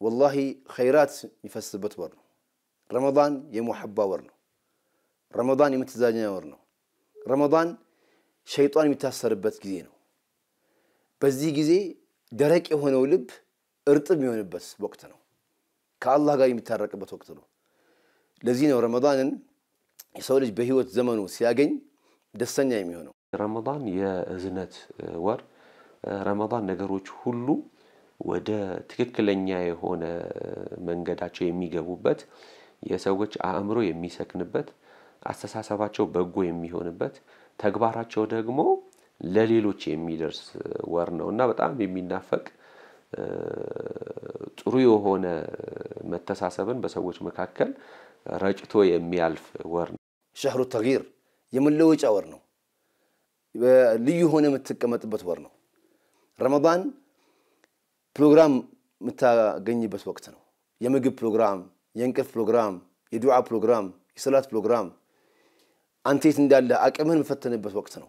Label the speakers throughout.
Speaker 1: والله خيرات يفسبت ورنو رمضان يمحبة ورنو رمضان يمتزاجنا ورنو رمضان شيطان يتأثربت جزينه بزي جزي درك هنا ولب ارتب يهون بس وقتنا كالله جاي يتحرك وقتنا لذين رمضان يسولج بهيوت زمنه سياجين دستني يميونه
Speaker 2: رمضان يا زنت ور رمضان ነገሮች ሁሉ ወደ ትክክለኛ የሆነ መንገዳቸው የሚገቡበት የሰዎች አእምሮ የሚሰክንበት አስተሳሰባቸው በጎ የሚሆንበት ተግባራቸው ደግሞ ለሌሎች የሚደርስ ወር ነውና በጣም የሚናፈቅ ጥሩ የሆነ መተሳሰብን በሰዎች መካከል ረጭቶ የሚያልፍ ወር ነው
Speaker 1: شهر التغيير የመለወጫ ወር ነው ልዩ ሆነ የምትቀመጥበት ወር ነው رمضان ፕሮግራም የምታገኝበት ወቅት ነው የምግብ ፕሮግራም የእንቅልፍ ፕሮግራም የዱዓ ፕሮግራም የሰላት ፕሮግራም አንተት እንዳለ አቅምህን መፈተንበት ወቅት ነው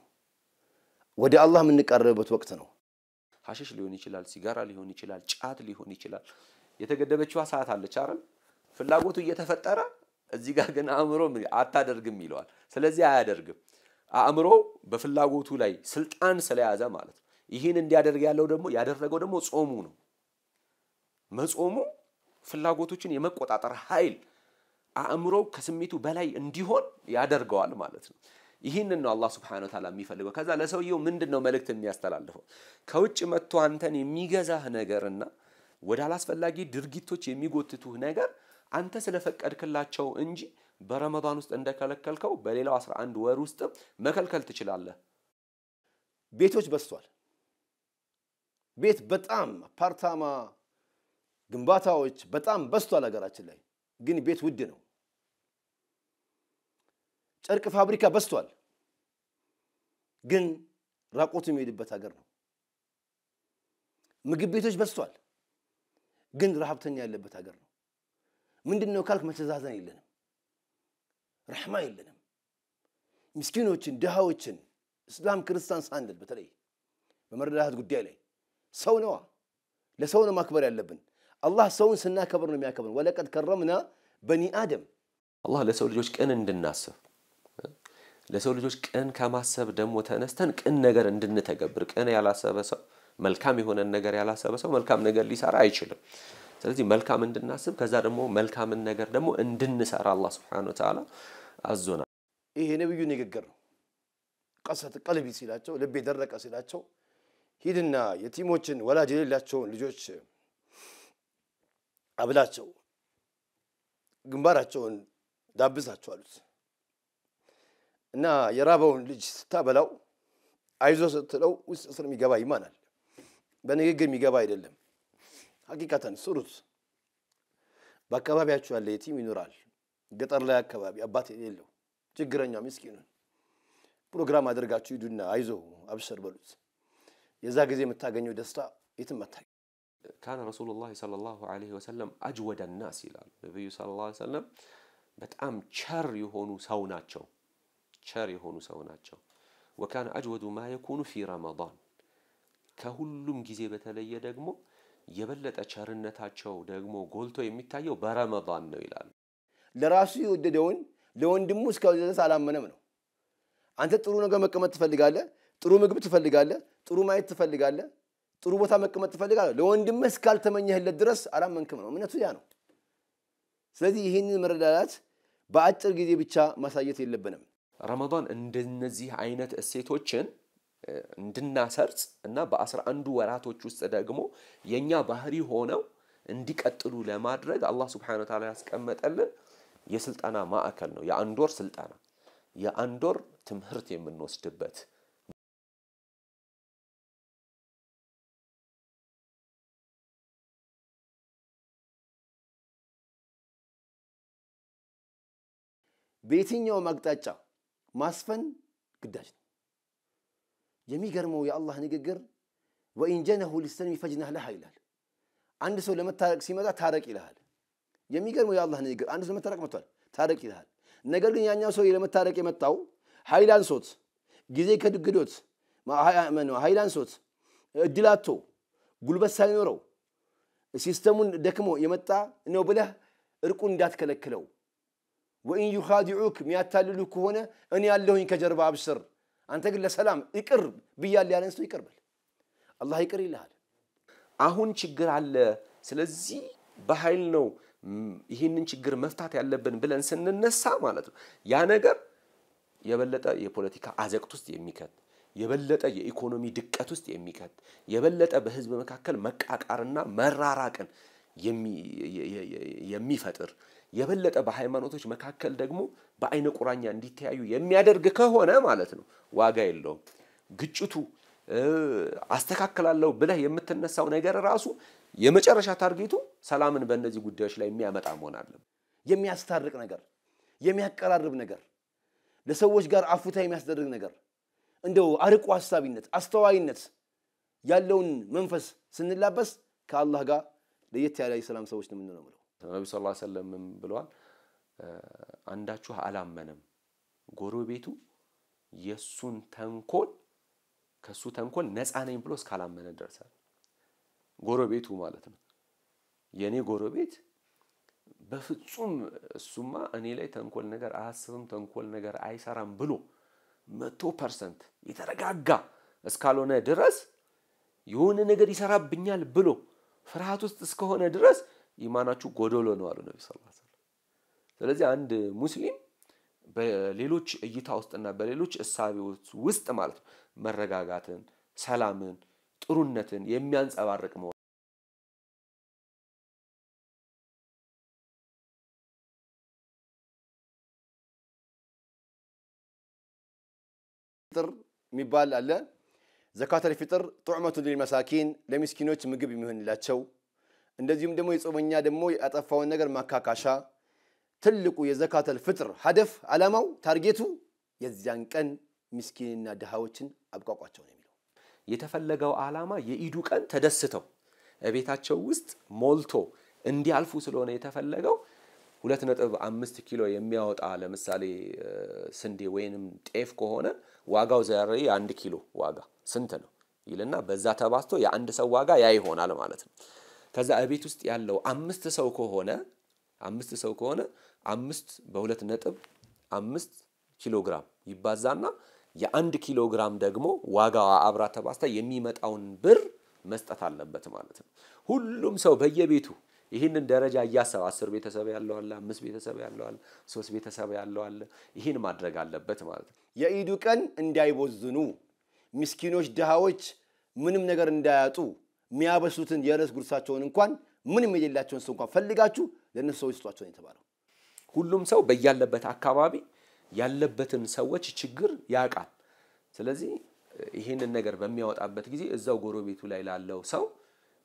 Speaker 1: ወደ አላህ የምንቀርብበት ወቅት ነው
Speaker 2: ሐሺሽ ሊሆን ይችላል ሲጋራ ሊሆን ይችላል ጫት ሊሆን ይችላል የተገደበችዋ ሰዓት አለች አይደል ፍላጎቱ እየተፈጠረ እዚህ ጋር ግን አእምሮ አታደርግም ይለዋል ስለዚህ አያደርግም አእምሮ በፍላጎቱ ላይ ስልጣን ስለያዘ ማለት ነው ይሄን እንዲያደርግ ያደረገው ደግሞ ጾሙ ነው መጾሙ ፍላጎቶችን የመቆጣጠር ኃይል አእምሮ ከስሜቱ በላይ እንዲሆን ያደርገዋል ማለት ነው ይሄንን ነው አላህ Subhanahu Wa Ta'ala የሚፈልገው ከዛ ለሰውየው ምንድነው መልእክት የሚያስተላልፈው ከውጭ መጥቶ አንተን የሚገዛህ ነገርና ወደ አላስፈላጊ ድርጊቶች የሚጎትቱህ ነገር አንተ ስለፈቀድክላቸው እንጂ በረመዳን ውስጥ እንደከለከልከው በሌላው 11 ወር ውስጥ መከልከል ትችላለህ
Speaker 1: ቤቶች በስቷል ቤት በጣም አፓርታማ ግንባታዎች በጣም በስቷል ሀገራችን ላይ ግን ቤት ውድ ነው ጨርቅ ፋብሪካ በስቷል ግን ራቆት የሚሄድበት ሀገር ነው ምግብ ቤቶች በስቷል ግን ረሃብተኛ ያለበት ሀገር ነው ምንድነው ካልክ መተዛዘን የለንም ረህማ የለንም ምስኪኖችን ደሃዎችን እስላም ክርስቲያን ሳንል በተለይ በመረዳት ጉዳይ ላይ ሰው ነው ለሰው ነው ማክበር ያለብን አላህ ሰውን ስናከብር ነው የሚያከብረን ወለቀድ ከረምና በኒ አደም
Speaker 2: አላህ ለሰው ልጆች ቀን እንድናስብ ለሰው ልጆች ቀን ከማሰብ ደግሞ ተነስተን ቀን ነገር እንድንተገብር ቀን ያላሰበ ሰው መልካም የሆነ ነገር ያላሰበ ሰው መልካም ነገር ሊሰራ አይችልም ስለዚህ መልካም እንድናስብ ከዛ ደግሞ መልካም ነገር ደግሞ እንድንሰራ አላህ Subhanahu Wa Ta'ala አዞና
Speaker 1: ይሄ ነብዩ ንግግር ነው ቀሰት ቀልቢ ሲላቸው ልብ ደረቀ ሲላቸው ሂድና የቲሞችን ወላጅ የሌላቸው ልጆች አብላቸው ግንባራቸውን ዳብሳቸው አሉት እና የራበውን ልጅ ስታበላው አይዞ ስትለው ውስጥ ስር የሚገባ ይማናል በንግግር የሚገባ አይደለም ሐቂቃተን ሱሩት በአካባቢያችሁ ያለ የቲም ይኖራል ገጠር ላይ አካባቢ አባት የሌለው ችግረኛ ምስኪኑን ፕሮግራም አድርጋችሁ ይዱና አይዞ አብሽር በሉት የዛ ጊዜ የምታገኘው ደስታ የትም አታገኝ
Speaker 2: كان رسول الله صلى الله عليه وسلم أجود الناس إلى النبي صلى الله عليه وسلم በጣም ቸር የሆኑ ሰው ናቸው وكان أجود ما يكون في رمضان ከሁሉም ጊዜ በተለየ ደግሞ የበለጠ ቸርነታቸው ደግሞ ጎልቶ የሚታየው በረመዳን ነው ይላል
Speaker 1: ለራሱ ይወደደውን ለወንድሙ እስካው ድረስ አላመነም ነው አንተ ጥሩ ነገር መቀመጥ ትፈልጋለህ ጥሩ ምግብ ትፈልጋለህ ጥሩ ማየት ትፈልጋለህ ጥሩ ቦታ መቀመጥ ትፈልጋለህ ለወንድምህ እስካልተመኘህለት ድረስ አላመንክም ነው እምነቱ ያ ነው ስለዚህ ይሄንን መረዳዳት በአጭር ጊዜ ብቻ ማሳየት የለብንም
Speaker 2: ረመዳን እንደነዚህ አይነት እሴቶችን እንድናሰርጽ እና በ11 ወራቶች ውስጥ ደግሞ የኛ ባህሪ ሆነው እንዲቀጥሉ ለማድረግ አላህ Subhanahu Wa Ta'ala ያስቀመጠልን የስልጣና ማዕከል ነው የአንድ ወር ስልጣና የአንድ ወር ትምህርት የምንወስድበት
Speaker 1: በየትኛው ማቅጣጫ ማስፈን ግዳጅ ነው የሚገርመው የአላህ ንግግር ወኢን ጀነሁ ሊሰልሚ ፈጅነህ ለሃ ይላል አንድ ሰው ለመታረቅ ሲመጣ ታረቅ ይላል የሚገርመው የአላህ ንግግር አንድ ሰው ለመታረቅ መጥቷል ታረቅ ይላል ነገር ግን ያኛው ሰው ለመታረቅ የመጣው ኃይላን ሶት ጊዜ ከድግዶት ኃይላን ሶት እድላቶ ጉልበት ሳይኖረው ሲስተሙን ደክሞ የመጣ ነው ብለህ እርቁን እንዳትከለክለው። ወኢን ይኻዲዑክ ሚያታልሉ ከሆነ እኔ ያለሁኝ ከጀርባ አብሽር፣ አንተ ግን ለሰላም ይቅር ብያለሁ ያለን ሰው ይቅር በል፣ አላህ ይቅር ይልሃል።
Speaker 2: አሁን ችግር አለ፣ ስለዚህ በኃይል ነው ይህንን ችግር መፍታት ያለብን ብለን ስንነሳ ማለት ነው ያ ነገር የበለጠ የፖለቲካ አዘቅት ውስጥ የሚከት፣ የበለጠ የኢኮኖሚ ድቀት ውስጥ የሚከት፣ የበለጠ በህዝብ መካከል መቃቃርና መራራቅን የሚፈጥር፣ የበለጠ በሃይማኖቶች መካከል ደግሞ በአይነ ቁራኛ እንዲተያዩ የሚያደርግ ከሆነ ማለት ነው ዋጋ የለውም። ግጭቱ አስተካክላለሁ ብለህ የምትነሳው ነገር ራሱ የመጨረሻ ታርጌቱ ሰላምን በእነዚህ ጉዳዮች ላይ የሚያመጣ መሆን አለበት።
Speaker 1: የሚያስታርቅ ነገር፣ የሚያቀራርብ ነገር፣ ለሰዎች ጋር አፉታ የሚያስደርግ ነገር፣ እንደው አርቆ ሐሳቢነት አስተዋይነት ያለውን መንፈስ ስንላበስ ከአላህ ጋር ለየት ያለ የሰላም ሰዎች ነው የምንሆነው ማለት ነው።
Speaker 2: ነብዩ ሰለላሁ ዐለይሂ ወሰለም ብለዋል አንዳችሁ አላመነም ጎረቤቱ የሱን ተንኮል ከሱ ተንኮል ነፃ ነኝ ብሎ እስካላመነ ድረስ ጎረቤቱ ማለት ነው የኔ ጎረቤት በፍጹም እሱማ እኔ ላይ ተንኮል ነገር አያስብም ተንኮል ነገር አይሰራም ብሎ 100% የተረጋጋ እስካልሆነ ድረስ የሆነ ነገር ይሰራብኛል ብሎ ፍርሃት ውስጥ እስከሆነ ድረስ ኢማናችሁ ጎዶሎ ነው አሉ ነብዩ ሰለላሁ ዐለይሂ ወሰለም። ስለዚህ አንድ ሙስሊም በሌሎች እይታ ውስጥና በሌሎች እሳቤዎች ውስጥ ማለት ነው መረጋጋትን፣ ሰላምን፣ ጥሩነትን የሚያንጸባርቅ ነው።
Speaker 1: ፍጥር የሚባል አለ። ዘካተል ፍጥር ጡዕመቱ ለልመሳኪን ለምስኪኖች ምግብ የሚሆንላቸው፣ እንደዚሁም ደግሞ የጾመኛ ደግሞ ያጠፋውን ነገር ማካካሻ። ትልቁ የዘካተል ፍጥር ሀደፍ ዓላማው ታርጌቱ የዚያን ቀን ምስኪንና ድሃዎችን አብቋቋቸው ነው የሚለው።
Speaker 2: የተፈለገው ዓላማ የኢዱ ቀን ተደስተው ቤታቸው ውስጥ ሞልቶ እንዲያልፉ ስለሆነ የተፈለገው 2.5 ኪሎ የሚያወጣ ለምሳሌ ስንዴ ወይንም ጤፍ ከሆነ ዋጋው ዛሬ 1 ኪሎ ዋጋ ስንት ነው ይልና በዛ ተባስቶ የአንድ ሰው ዋጋ ያ ይሆናል ማለት ነው። ከዛ ቤት ውስጥ ያለው 5 ሰው ከሆነ 5 በ2.5 ኪሎ ግራም ይባዛና የ1 ኪሎ ግራም ደግሞ ዋጋው አብራ ተባስታ የሚመጣውን ብር መስጠት አለበት ማለት ነው። ሁሉም ሰው በየቤቱ ይሄንን ደረጃ ያያሰው 10 ቤተሰብ ያለው አለ 5 ቤተሰብ ያለው አለ 3 ቤተሰብ ያለው አለ ይሄን ማድረግ አለበት ማለት ነው።
Speaker 1: የኢዱ ቀን እንዳይቦዝኑ ምስኪኖች ድሃዎች ምንም ነገር እንዳያጡ የሚያበሱትን የረስ ጉርሳቸውን እንኳን ምንም የሌላቸውን ሰው እንኳን ፈልጋችሁ ለነሱ ይስጧቸው ነው የተባለው።
Speaker 2: ሁሉም ሰው በያለበት አካባቢ ያለበትን ሰዎች ችግር ያቃል። ስለዚህ ይሄንን ነገር በሚያወጣበት ጊዜ እዛው ጎረቤቱ ላይ ላለው ሰው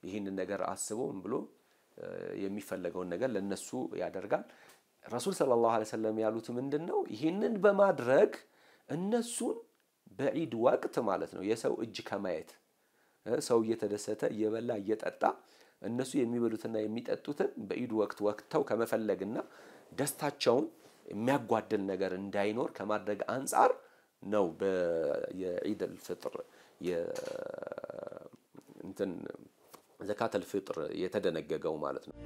Speaker 2: ይሄንን ነገር አስቦም ብሎ የሚፈልገውን ነገር ለነሱ ያደርጋል። ረሱል ሰለላሁ ዐለይሂ ወሰለም ያሉት ምንድነው ይሄንን በማድረግ እነሱን በዒድ ወቅት ማለት ነው የሰው እጅ ከማየት ሰው እየተደሰተ እየበላ እየጠጣ እነሱ የሚበሉትና የሚጠጡትን በዒድ ወቅት ወቅተው ከመፈለግና ደስታቸውን የሚያጓደል ነገር እንዳይኖር ከማድረግ አንፃር ነው በየዒድ አልፍጥር ዘካተል ፍጥር የተደነገገው ማለት ነው።